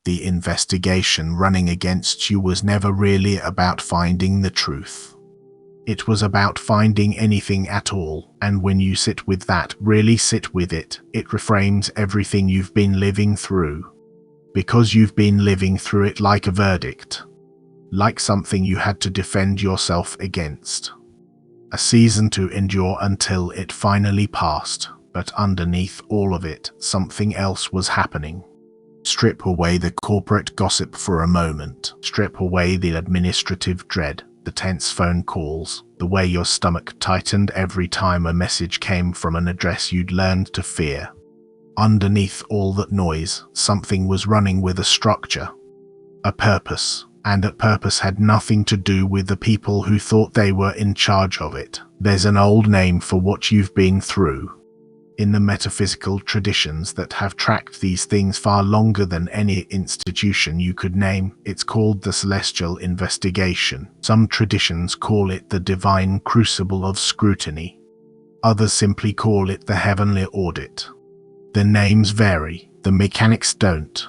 The investigation running against you was never really about finding the truth. It was about finding anything at all, and when you sit with that, really sit with it, it reframes everything you've been living through. Because you've been living through it like a verdict. Like something you had to defend yourself against. A season to endure until it finally passed, but underneath all of it, something else was happening. Strip away the corporate gossip for a moment. Strip away the administrative dread. The tense phone calls, the way your stomach tightened every time a message came from an address you'd learned to fear. Underneath all that noise, something was running with a structure, a purpose, and that purpose had nothing to do with the people who thought they were in charge of it. There's an old name for what you've been through. In the metaphysical traditions that have tracked these things far longer than any institution you could name, it's called the celestial investigation. Some traditions call it the divine crucible of scrutiny. Others simply call it the heavenly audit. The names vary, the mechanics don't.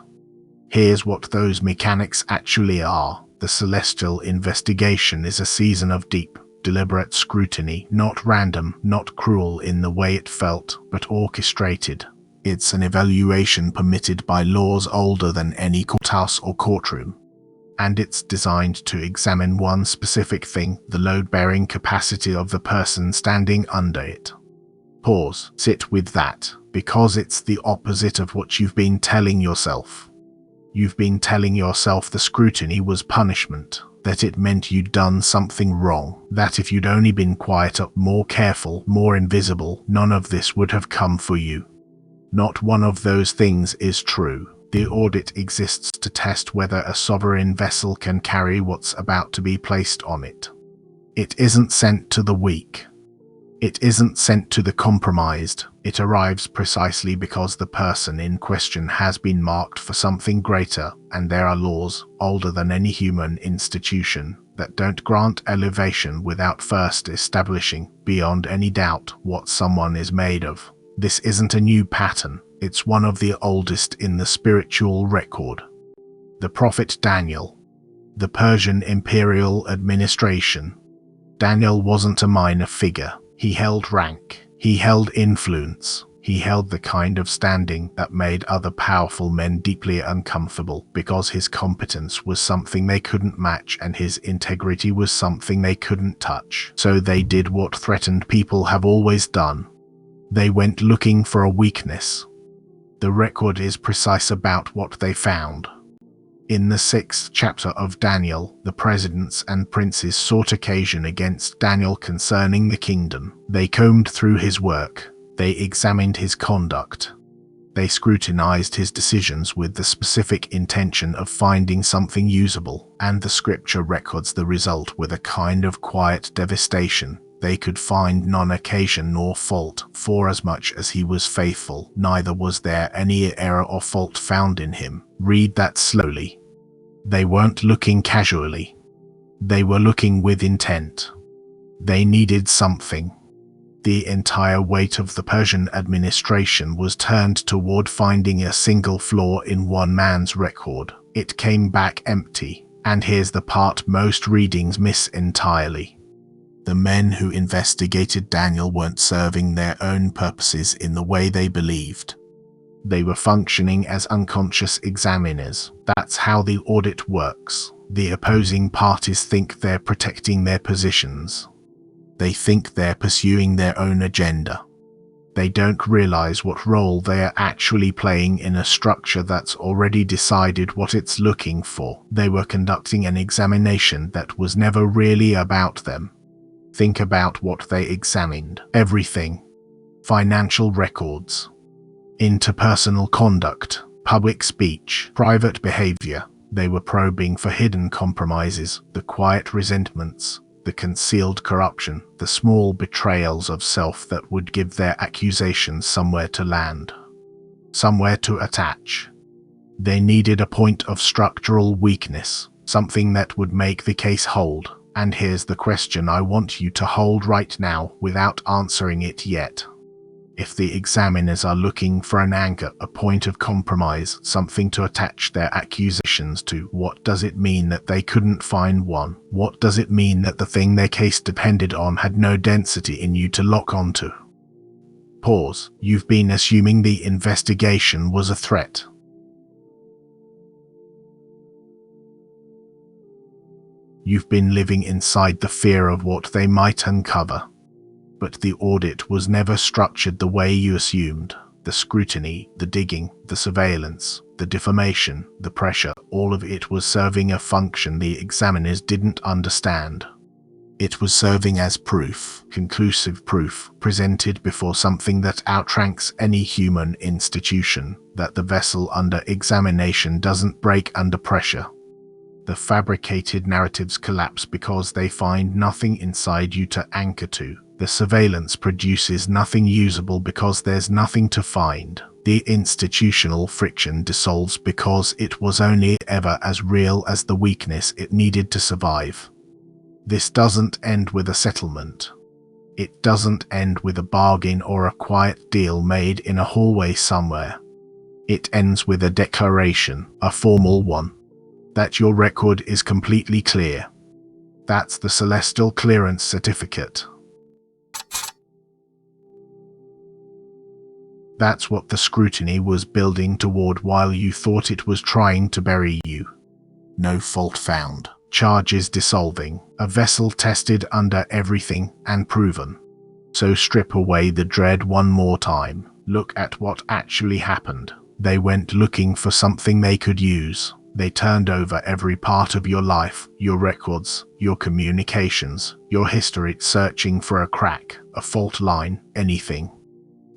Here's what those mechanics actually are. The celestial investigation is a season of deep, deliberate scrutiny, not random, not cruel in the way it felt, but orchestrated. It's an evaluation permitted by laws older than any courthouse or courtroom. And it's designed to examine one specific thing, the load-bearing capacity of the person standing under it. Pause, sit with that, because it's the opposite of what you've been telling yourself. You've been telling yourself the scrutiny was punishment. That it meant you'd done something wrong, that if you'd only been quieter, more careful, more invisible, none of this would have come for you. Not one of those things is true. The audit exists to test whether a sovereign vessel can carry what's about to be placed on it. It isn't sent to the weak. It isn't sent to the compromised. It arrives precisely because the person in question has been marked for something greater, and there are laws, older than any human institution, that don't grant elevation without first establishing, beyond any doubt, what someone is made of. This isn't a new pattern, it's one of the oldest in the spiritual record. The prophet Daniel. The Persian imperial administration. Daniel wasn't a minor figure. He held rank, he held influence, he held the kind of standing that made other powerful men deeply uncomfortable because his competence was something they couldn't match and his integrity was something they couldn't touch. So they did what threatened people have always done. They went looking for a weakness. The record is precise about what they found. In the 6th chapter of Daniel, the presidents and princes sought occasion against Daniel concerning the kingdom. They combed through his work. They examined his conduct. They scrutinized his decisions with the specific intention of finding something usable, and the scripture records the result with a kind of quiet devastation. They could find none occasion nor fault, for as much as he was faithful, neither was there any error or fault found in him. Read that slowly. They weren't looking casually. They were looking with intent. They needed something. The entire weight of the Persian administration was turned toward finding a single flaw in one man's record. It came back empty, and here's the part most readings miss entirely. The men who investigated Daniel weren't serving their own purposes in the way they believed. They were functioning as unconscious examiners. That's how the audit works. The opposing parties think they're protecting their positions. They think they're pursuing their own agenda. They don't realize what role they are actually playing in a structure that's already decided what it's looking for. They were conducting an examination that was never really about them. Think about what they examined. Everything. Financial records. Interpersonal conduct, public speech, private behavior. They were probing for hidden compromises, the quiet resentments, the concealed corruption, the small betrayals of self that would give their accusations somewhere to land, somewhere to attach. They needed a point of structural weakness, something that would make the case hold. And here's the question I want you to hold right now without answering it yet. If the examiners are looking for an anchor, a point of compromise, something to attach their accusations to, what does it mean that they couldn't find one? What does it mean that the thing their case depended on had no density in you to lock onto? Pause. You've been assuming the investigation was a threat. You've been living inside the fear of what they might uncover. But the audit was never structured the way you assumed. The scrutiny, the digging, the surveillance, the defamation, the pressure, all of it was serving a function the examiners didn't understand. It was serving as proof, conclusive proof, presented before something that outranks any human institution, that the vessel under examination doesn't break under pressure. The fabricated narratives collapse because they find nothing inside you to anchor to. The surveillance produces nothing usable because there's nothing to find. The institutional friction dissolves because it was only ever as real as the weakness it needed to survive. This doesn't end with a settlement. It doesn't end with a bargain or a quiet deal made in a hallway somewhere. It ends with a declaration, a formal one, that your record is completely clear. That's the celestial clearance certificate. That's what the scrutiny was building toward while you thought it was trying to bury you. No fault found. Charges dissolving. A vessel tested under everything and proven. So strip away the dread one more time. Look at what actually happened. They went looking for something they could use. They turned over every part of your life, your records, your communications, your history, searching for a crack, a fault line, anything.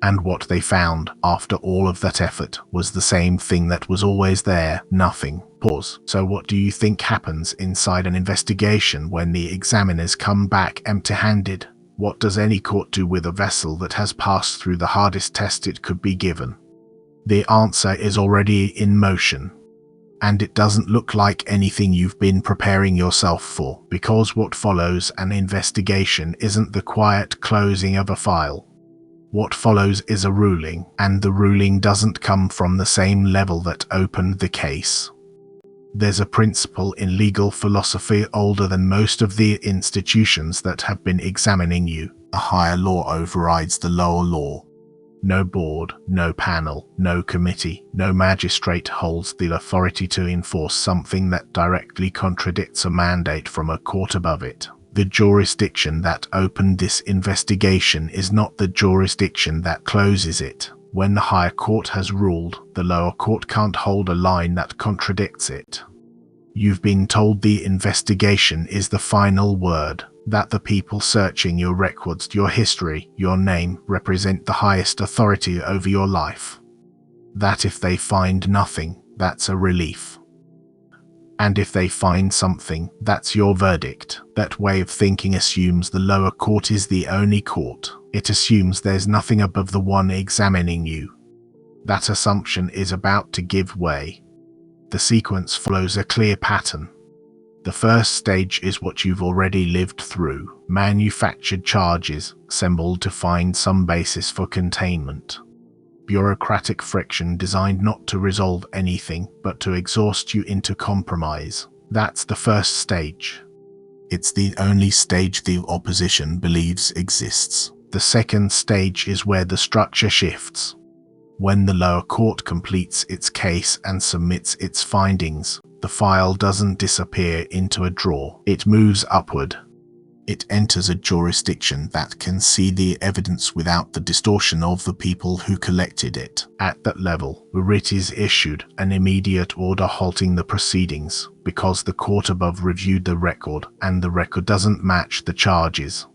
And what they found, after all of that effort, was the same thing that was always there, nothing. Pause. So what do you think happens inside an investigation when the examiners come back empty-handed? What does any court do with a vessel that has passed through the hardest test it could be given? The answer is already in motion. And it doesn't look like anything you've been preparing yourself for, because what follows an investigation isn't the quiet closing of a file. What follows is a ruling, and the ruling doesn't come from the same level that opened the case. There's a principle in legal philosophy older than most of the institutions that have been examining you. A higher law overrides the lower law. No board, no panel, no committee, no magistrate holds the authority to enforce something that directly contradicts a mandate from a court above it. The jurisdiction that opened this investigation is not the jurisdiction that closes it. When the higher court has ruled, the lower court can't hold a line that contradicts it. You've been told the investigation is the final word, that the people searching your records, your history, your name, represent the highest authority over your life. That if they find nothing, that's a relief. And if they find something, that's your verdict. That way of thinking assumes the lower court is the only court. It assumes there's nothing above the one examining you. That assumption is about to give way. The sequence follows a clear pattern. The first stage is what you've already lived through. Manufactured charges, assembled to find some basis for containment. Bureaucratic friction designed not to resolve anything, but to exhaust you into compromise. That's the first stage. It's the only stage the opposition believes exists. The second stage is where the structure shifts. When the lower court completes its case and submits its findings, the file doesn't disappear into a drawer. It moves upward. It enters a jurisdiction that can see the evidence without the distortion of the people who collected it. At that level, a writ is issued, an immediate order halting the proceedings, because the court above reviewed the record, and the record doesn't match the charges.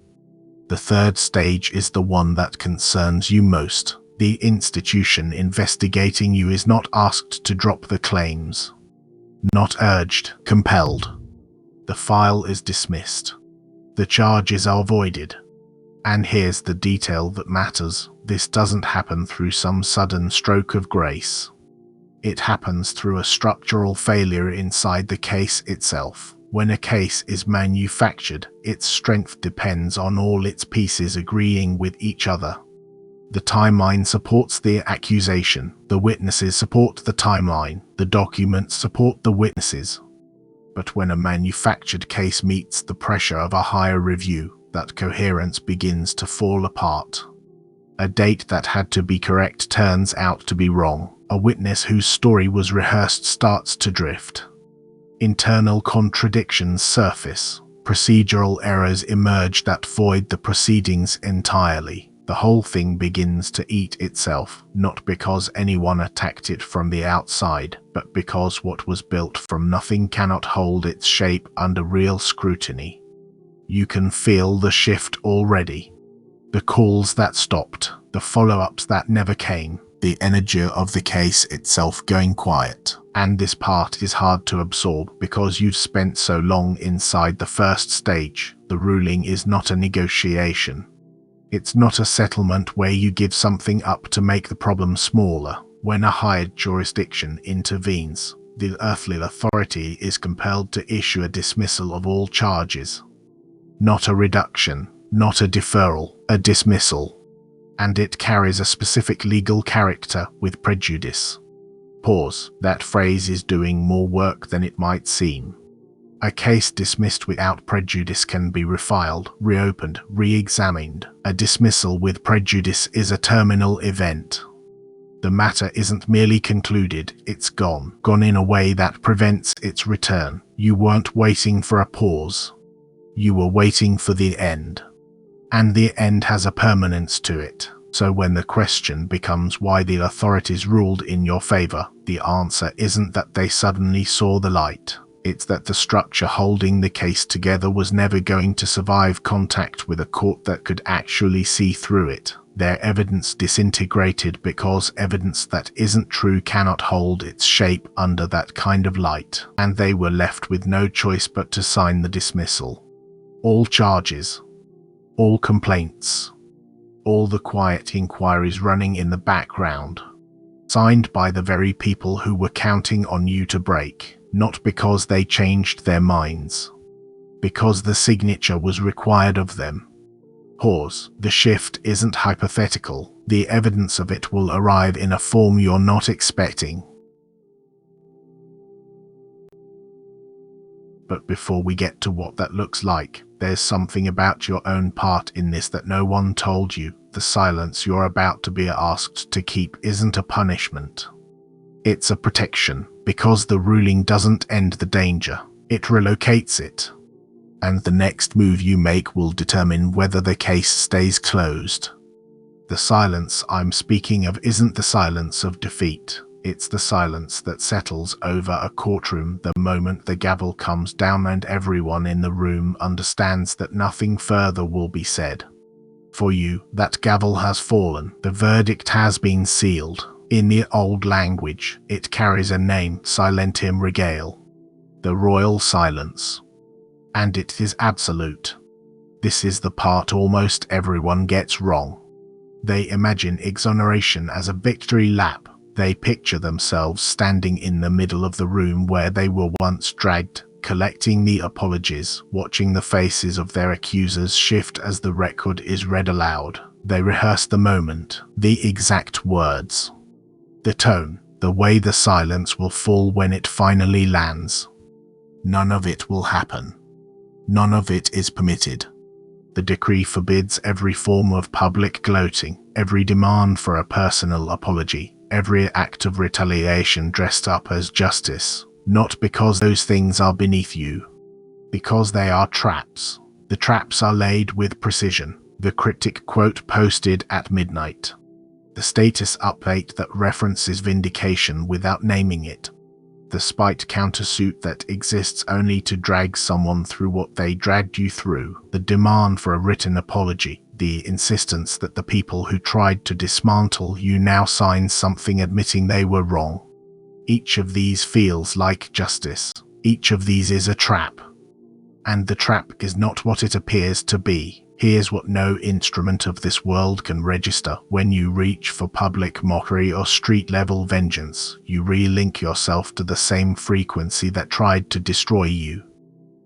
The third stage is the one that concerns you most. The institution investigating you is not asked to drop the claims. Not urged, compelled. The file is dismissed. The charges are voided. And here's the detail that matters. This doesn't happen through some sudden stroke of grace. It happens through a structural failure inside the case itself. When a case is manufactured, its strength depends on all its pieces agreeing with each other. The timeline supports the accusation, the witnesses support the timeline, the documents support the witnesses. But when a manufactured case meets the pressure of a higher review, that coherence begins to fall apart. A date that had to be correct turns out to be wrong. A witness whose story was rehearsed starts to drift. Internal contradictions surface. Procedural errors emerge that void the proceedings entirely. The whole thing begins to eat itself, not because anyone attacked it from the outside, but because what was built from nothing cannot hold its shape under real scrutiny. You can feel the shift already. The calls that stopped, the follow-ups that never came, the energy of the case itself going quiet. And this part is hard to absorb because you've spent so long inside the first stage. The ruling is not a negotiation. It's not a settlement where you give something up to make the problem smaller. When a higher jurisdiction intervenes, the earthly authority is compelled to issue a dismissal of all charges. Not a reduction, not a deferral, a dismissal. And it carries a specific legal character with prejudice. Pause. That phrase is doing more work than it might seem. A case dismissed without prejudice can be refiled, reopened, re-examined. A dismissal with prejudice is a terminal event. The matter isn't merely concluded, it's gone in a way that prevents its return. You weren't waiting for a pause. You were waiting for the end. And the end has a permanence to it. So when the question becomes why the authorities ruled in your favor, the answer isn't that they suddenly saw the light. It's that the structure holding the case together was never going to survive contact with a court that could actually see through it. Their evidence disintegrated because evidence that isn't true cannot hold its shape under that kind of light, and they were left with no choice but to sign the dismissal. All charges, all complaints, all the quiet inquiries running in the background, signed by the very people who were counting on you to break. Not because they changed their minds. Because the signature was required of them. Pause. The shift isn't hypothetical. The evidence of it will arrive in a form you're not expecting. But before we get to what that looks like, there's something about your own part in this that no one told you. The silence you're about to be asked to keep isn't a punishment. It's a protection, because the ruling doesn't end the danger, it relocates it. And the next move you make will determine whether the case stays closed. The silence I'm speaking of isn't the silence of defeat, it's the silence that settles over a courtroom the moment the gavel comes down and everyone in the room understands that nothing further will be said. For you, that gavel has fallen, the verdict has been sealed. In the old language, it carries a name, silentem regale, the royal silence. And it is absolute. This is the part almost everyone gets wrong. They imagine exoneration as a victory lap. They picture themselves standing in the middle of the room where they were once dragged, collecting the apologies, watching the faces of their accusers shift as the record is read aloud. They rehearse the moment, the exact words. The tone, the way the silence will fall when it finally lands. None of it will happen. None of it is permitted. The decree forbids every form of public gloating, every demand for a personal apology, every act of retaliation dressed up as justice, not because those things are beneath you, because they are traps. The traps are laid with precision. The cryptic quote posted at midnight. The status update that references vindication without naming it. The spite countersuit that exists only to drag someone through what they dragged you through. The demand for a written apology. The insistence that the people who tried to dismantle you now sign something admitting they were wrong. Each of these feels like justice. Each of these is a trap. And the trap is not what it appears to be. Here's what no instrument of this world can register. When you reach for public mockery or street-level vengeance, you relink yourself to the same frequency that tried to destroy you.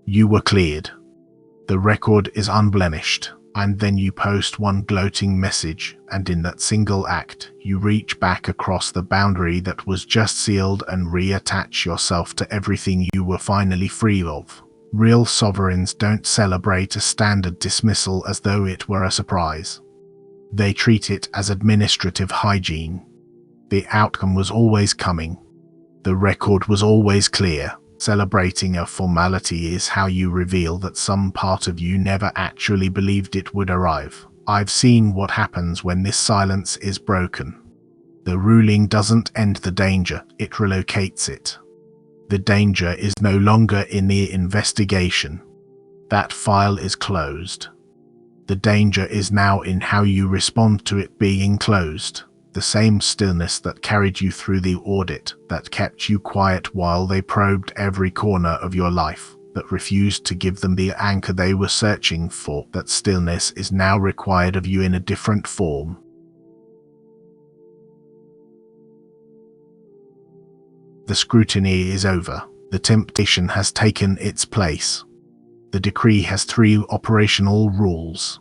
You were cleared. The record is unblemished. And then you post one gloating message, and in that single act, you reach back across the boundary that was just sealed and reattach yourself to everything you were finally free of. Real sovereigns don't celebrate a standard dismissal as though it were a surprise. They treat it as administrative hygiene. The outcome was always coming. The record was always clear. Celebrating a formality is how you reveal that some part of you never actually believed it would arrive. I've seen what happens when this silence is broken. The ruling doesn't end the danger, it relocates it. The danger is no longer in the investigation. That file is closed. The danger is now in how you respond to it being closed. The same stillness that carried you through the audit, that kept you quiet while they probed every corner of your life, that refused to give them the anchor they were searching for, that stillness is now required of you in a different form. The scrutiny is over. The temptation has taken its place. The decree has 3 operational rules.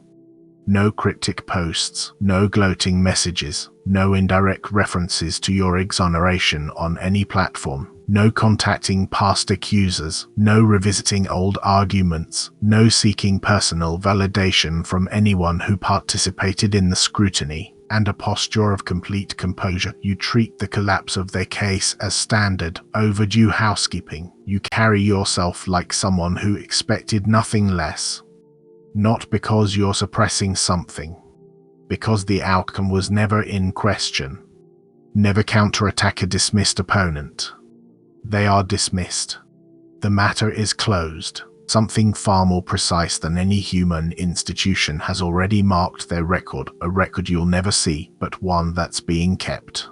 No cryptic posts, no gloating messages, no indirect references to your exoneration on any platform, no contacting past accusers, no revisiting old arguments, no seeking personal validation from anyone who participated in the scrutiny, and a posture of complete composure. You treat the collapse of their case as standard, overdue housekeeping. You carry yourself like someone who expected nothing less. Not because you're suppressing something, because the outcome was never in question. Never counterattack a dismissed opponent. They are dismissed. The matter is closed. Something far more precise than any human institution has already marked their record, a record you'll never see, but one that's being kept.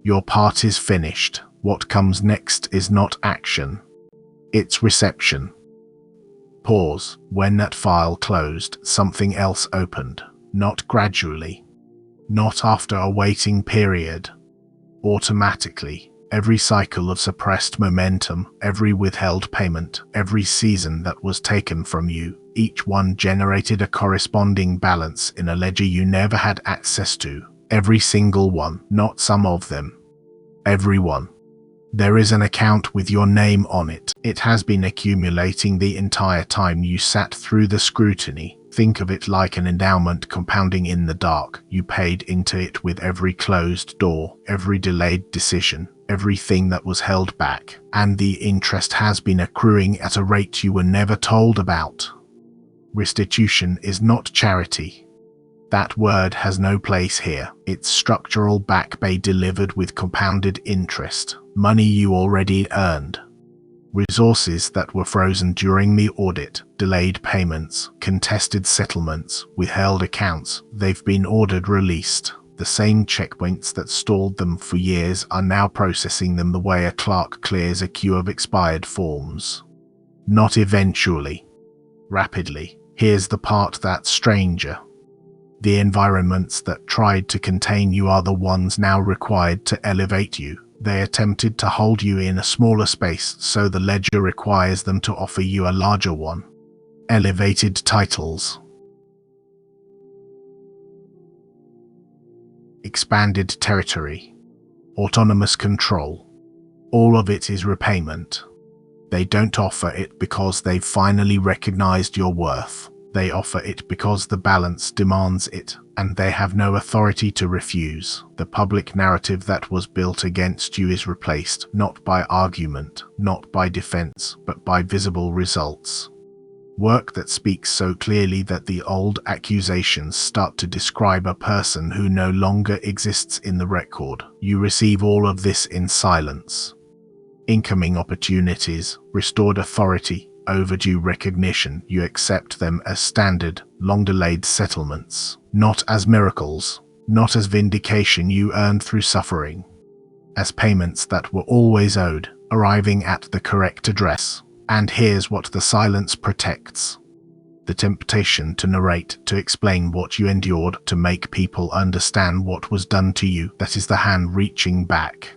Your part is finished. What comes next is not action. It's reception. Pause. When that file closed, something else opened. Not gradually. Not after a waiting period. Automatically. Every cycle of suppressed momentum, every withheld payment, every season that was taken from you, each one generated a corresponding balance in a ledger you never had access to. Every single one, not some of them. Every one. There is an account with your name on it. It has been accumulating the entire time you sat through the scrutiny. Think of it like an endowment compounding in the dark. You paid into it with every closed door, every delayed decision, everything that was held back, and the interest has been accruing at a rate you were never told about. Restitution is not charity. That word has no place here. It's structural back pay delivered with compounded interest, money you already earned. Resources that were frozen during the audit, delayed payments, contested settlements, withheld accounts, they've been ordered released. The same checkpoints that stalled them for years are now processing them the way a clerk clears a queue of expired forms. Not eventually. Rapidly. Here's the part that's stranger. The environments that tried to contain you are the ones now required to elevate you. They attempted to hold you in a smaller space, so the ledger requires them to offer you a larger one. Elevated titles. Expanded territory. Autonomous control. All of it is repayment. They don't offer it because they've finally recognized your worth. They offer it because the balance demands it, and they have no authority to refuse. The public narrative that was built against you is replaced, not by argument, not by defense, but by visible results. Work that speaks so clearly that the old accusations start to describe a person who no longer exists in the record. You receive all of this in silence. Incoming opportunities, restored authority, overdue recognition, you accept them as standard, long-delayed settlements, not as miracles, not as vindication you earned through suffering, as payments that were always owed, arriving at the correct address. And here's what the silence protects. The temptation to narrate, to explain what you endured, to make people understand what was done to you. That is the hand reaching back.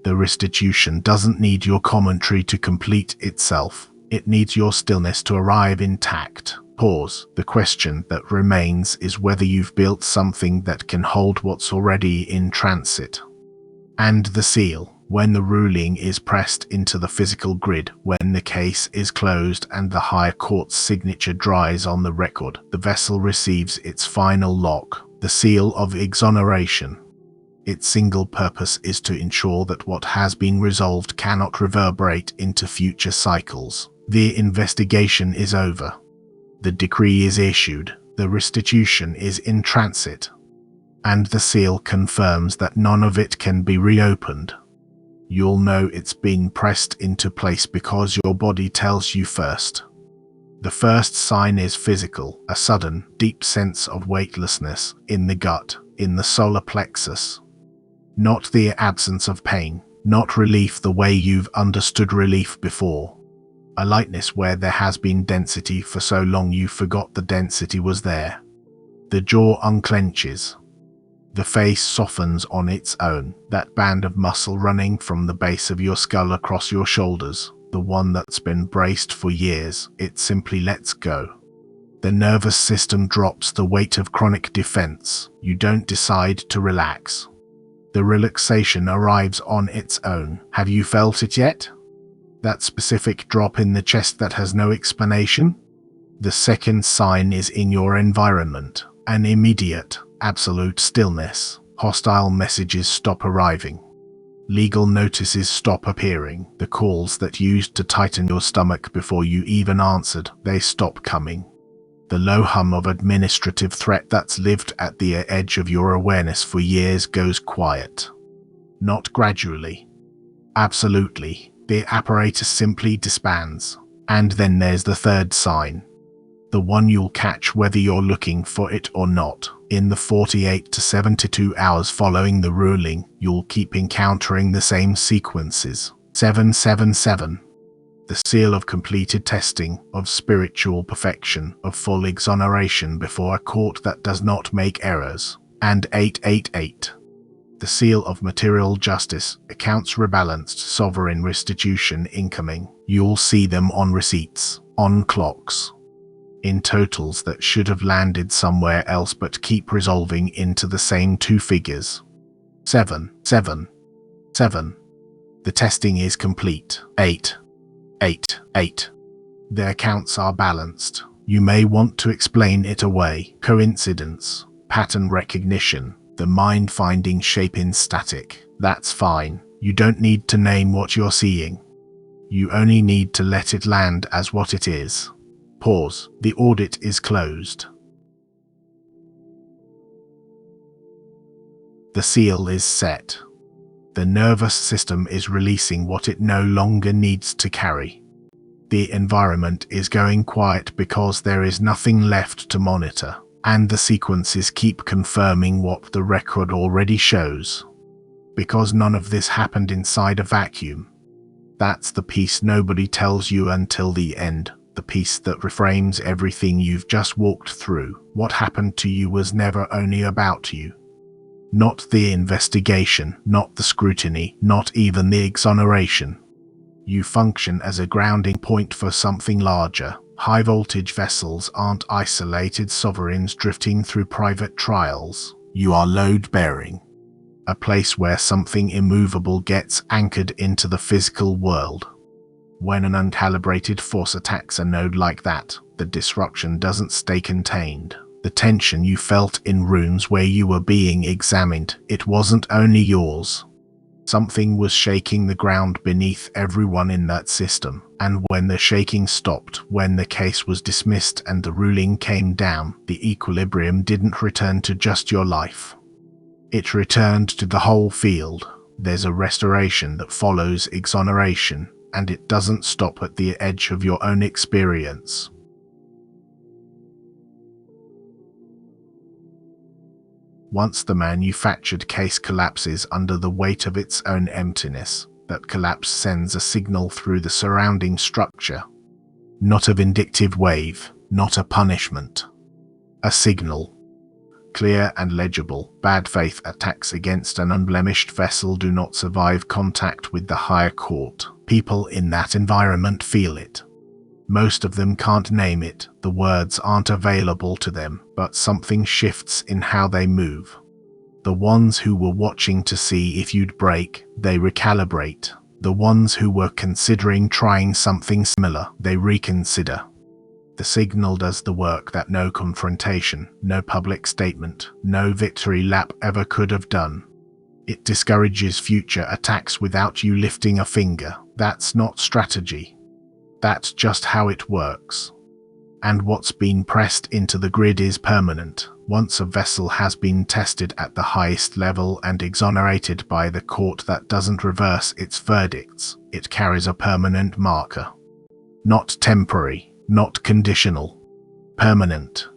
The restitution doesn't need your commentary to complete itself. It needs your stillness to arrive intact. Pause. The question that remains is whether you've built something that can hold what's already in transit. And the seal. When the ruling is pressed into the physical grid, when the case is closed and the higher court's signature dries on the record, the vessel receives its final lock, the seal of exoneration. Its single purpose is to ensure that what has been resolved cannot reverberate into future cycles. The investigation is over. The decree is issued. The restitution is in transit. And the seal confirms that none of it can be reopened. You'll know it's been pressed into place because your body tells you first. The first sign is physical, a sudden, deep sense of weightlessness in the gut, in the solar plexus. Not the absence of pain, not relief the way you've understood relief before. A lightness where there has been density for so long you forgot the density was there. The jaw unclenches. The face softens on its own, that band of muscle running from the base of your skull across your shoulders, the one that's been braced for years, it simply lets go. The nervous system drops the weight of chronic defense. You don't decide to relax. The relaxation arrives on its own. Have you felt it yet? That specific drop in the chest that has no explanation? The second sign is in your environment, an immediate, absolute stillness. Hostile messages stop arriving. Legal notices stop appearing. The calls that used to tighten your stomach before you even answered, they stop coming. The low hum of administrative threat that's lived at the edge of your awareness for years goes quiet. Not gradually. Absolutely. The apparatus simply disbands. And then there's the third sign. The one you'll catch whether you're looking for it or not. In the 48 to 72 hours following the ruling, you'll keep encountering the same sequences. 777. The seal of completed testing, of spiritual perfection, of full exoneration before a court that does not make errors. And 888. The seal of material justice, accounts rebalanced, sovereign restitution incoming. You'll see them on receipts, on clocks, in totals that should have landed somewhere else but keep resolving into the same two figures. 777. The testing is complete. 888. The accounts are balanced. You may want to explain it away. Coincidence, pattern recognition, the mind finding shape in static. That's fine. You don't need to name what you're seeing. You only need to let it land as what it is. Pause. The audit is closed. The seal is set. The nervous system is releasing what it no longer needs to carry. The environment is going quiet because there is nothing left to monitor, and the sequences keep confirming what the record already shows. Because none of this happened inside a vacuum. That's the piece nobody tells you until the end. The piece that reframes everything you've just walked through. What happened to you was never only about you. Not the investigation, not the scrutiny, not even the exoneration. You function as a grounding point for something larger. High-voltage vessels aren't isolated sovereigns drifting through private trials. You are load-bearing. A place where something immovable gets anchored into the physical world. When an uncalibrated force attacks a node like that, the disruption doesn't stay contained. The tension you felt in rooms where you were being examined, it wasn't only yours. Something was shaking the ground beneath everyone in that system, and when the shaking stopped, when the case was dismissed and the ruling came down, the equilibrium didn't return to just your life. It returned to the whole field. There's a restoration that follows exoneration, and it doesn't stop at the edge of your own experience. Once the manufactured case collapses under the weight of its own emptiness, that collapse sends a signal through the surrounding structure. Not a vindictive wave, not a punishment. A signal. Clear and legible. Bad faith attacks against an unblemished vessel do not survive contact with the higher court. People in that environment feel it. Most of them can't name it, the words aren't available to them, but something shifts in how they move. The ones who were watching to see if you'd break, they recalibrate. The ones who were considering trying something similar, they reconsider. The signal does the work that no confrontation, no public statement, no victory lap ever could have done. It discourages future attacks without you lifting a finger. That's not strategy. That's just how it works. And what's been pressed into the grid is permanent. Once a vessel has been tested at the highest level and exonerated by the court that doesn't reverse its verdicts, it carries a permanent marker. Not temporary, not conditional. Permanent.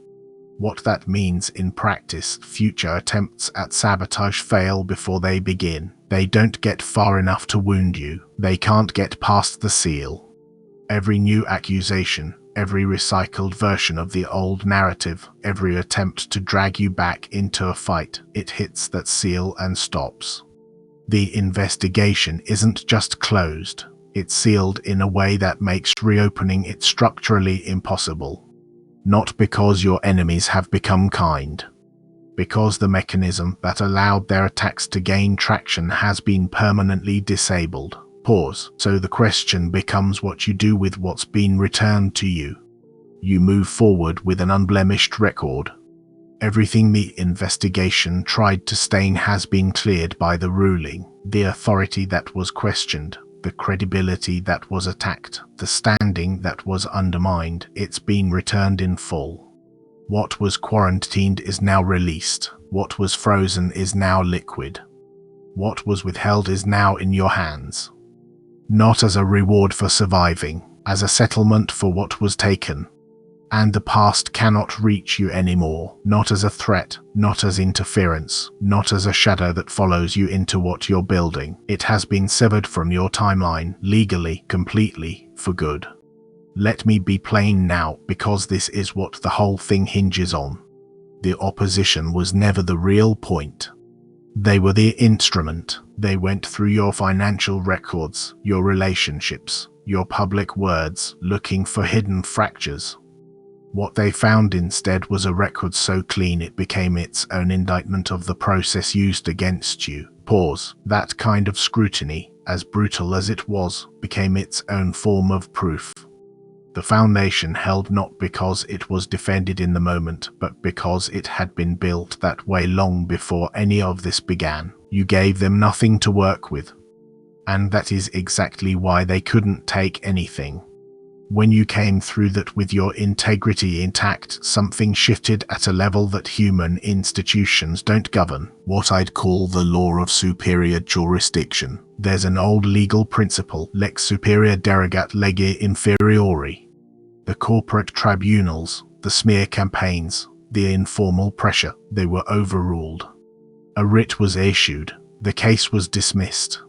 What that means in practice, future attempts at sabotage fail before they begin. They don't get far enough to wound you. They can't get past the seal. Every new accusation, every recycled version of the old narrative, every attempt to drag you back into a fight, it hits that seal and stops. The investigation isn't just closed, it's sealed in a way that makes reopening it structurally impossible. Not because your enemies have become kind. Because the mechanism that allowed their attacks to gain traction has been permanently disabled. Pause. So the question becomes what you do with what's been returned to you. You move forward with an unblemished record. Everything the investigation tried to stain has been cleared by the ruling. The authority that was questioned, the credibility that was attacked, the standing that was undermined, it's been returned in full. What was quarantined is now released. What was frozen is now liquid. What was withheld is now in your hands. Not as a reward for surviving, as a settlement for what was taken. And the past cannot reach you anymore, not as a threat, not as interference, not as a shadow that follows you into what you're building. It has been severed from your timeline, legally, completely, for good. Let me be plain now, because this is what the whole thing hinges on. The opposition was never the real point. They were the instrument. They went through your financial records, your relationships, your public words, looking for hidden fractures. What they found instead was a record so clean it became its own indictment of the process used against you. Pause. That kind of scrutiny, as brutal as it was, became its own form of proof. The foundation held not because it was defended in the moment, but because it had been built that way long before any of this began. You gave them nothing to work with. And that is exactly why they couldn't take anything. When you came through that with your integrity intact, something shifted at a level that human institutions don't govern, what I'd call the law of superior jurisdiction. There's an old legal principle, lex superior derogat lege inferiori. The corporate tribunals, the smear campaigns, the informal pressure, they were overruled. A writ was issued, the case was dismissed.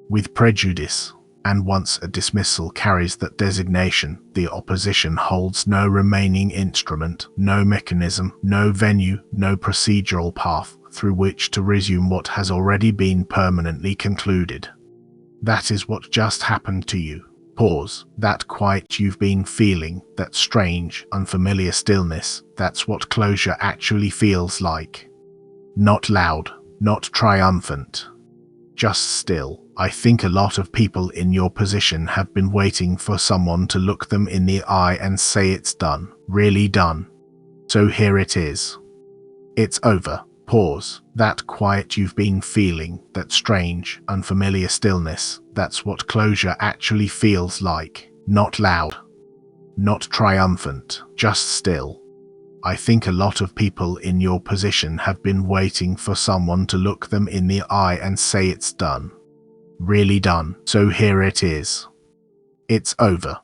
With prejudice. And once a dismissal carries that designation, the opposition holds no remaining instrument, no mechanism, no venue, no procedural path through which to resume what has already been permanently concluded. That is what just happened to you. Pause. That quiet you've been feeling, that strange, unfamiliar stillness, that's what closure actually feels like. Not loud, not triumphant. Just still. I think a lot of people in your position have been waiting for someone to look them in the eye and say it's done, really done. So here it is. It's over. Pause. That quiet you've been feeling, that strange, unfamiliar stillness, that's what closure actually feels like. Not loud. Not triumphant. Just still. I think a lot of people in your position have been waiting for someone to look them in the eye and say it's done. Really done. So here it is. It's over.